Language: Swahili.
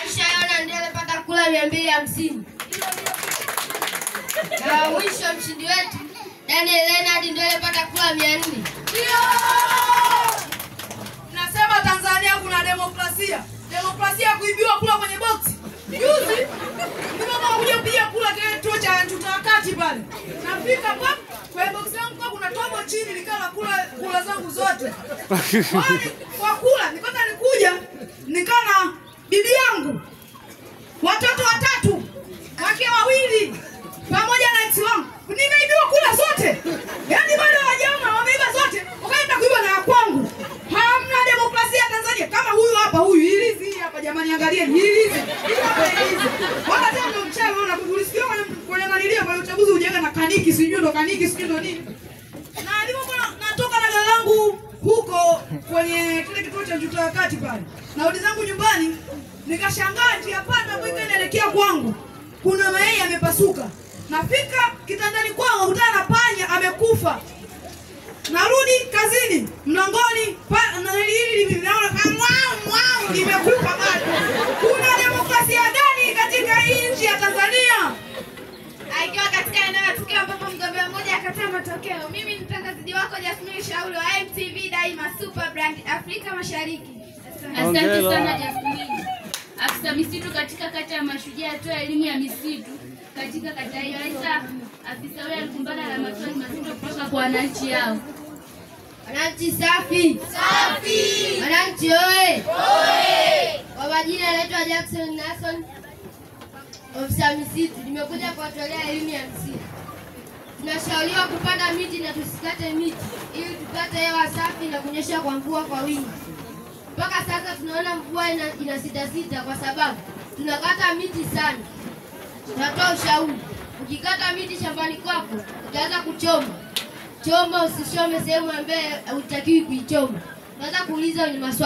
Aisha Yona ndiye alipata kula 250. Na mwisho mshindi wetu Daniel Leonard ndiye alipata kula 400. Ndio! Nasema Tanzania kuna demokrasia. Demokrasia kuibiwa kula kwenye boksi. Juzi mama kuja kupiga kula kile kituo cha tutakati pale. Nafika kwa boksi yangu kuna tobo chini nikala kula zangu zote. Kwa kula nipata nikuja nikana bibi yangu. Watoto 3, wake 2 pamoja na ex wangu. Nimeibiwa kula zote. Yaani bado wajamaa wameiba zote. Wakaenda kuiba na kwangu. Hamna demokrasia Tanzania kama huyu hapa huyu. Hilizi hapa jamani angalieni hilizi. Wala tena mchawi unaona kulisikia kwenye nanilia kwa uchaguzi ujenga na kaniki sijui ndo kaniki sijui ndo nini. Na alipokuwa natoka na gari langu huko kwenye kile kituo cha tutakati pale. Narudi zangu nyumbani nikashangaa njia panda ambayo inaelekea kwangu. Kuna mayai yamepasuka. Nafika kitandani kwangu kutana na panya amekufa. Narudi kazini, mlangoni, hili ninaona wow, nimekufa bado. Kuna demokrasia gani katika nchi ya Tanzania? Aikiwa katika eneo la tukio ambapo mgombea mmoja akataa matokeo. Mimi mtangazaji wako Jasmine Shauri wa MTV Daima Super Brand Afrika Mashariki. Asante sana Jasmine. Afisa misitu katika kata ya Mashujaa atoa elimu ya misitu katika kata hiyo. Aidha, afisa huyo alikumbana na maswali mazito kutoka kwa wananchi hao. Wananchi safi. Safi. Wananchi oe. Oe. Kwa majina anaitwa Jackson Nason, ofisa misitu. Nimekuja kuwatolea elimu ya misitu. Tunashauriwa kupanda miti na tusikate miti ili tupate hewa safi na kunyesha kwa mvua kwa wingi. Mpaka sasa tunaona mvua ina sita kwa sababu tunakata miti sana. Tunatoa ushauri. Ukikata miti shambani kwako, utaanza kuchoma. Choma, usishome sehemu ambayo hutakiwi kuichoma. Unaweza kuuliza wenye maswali.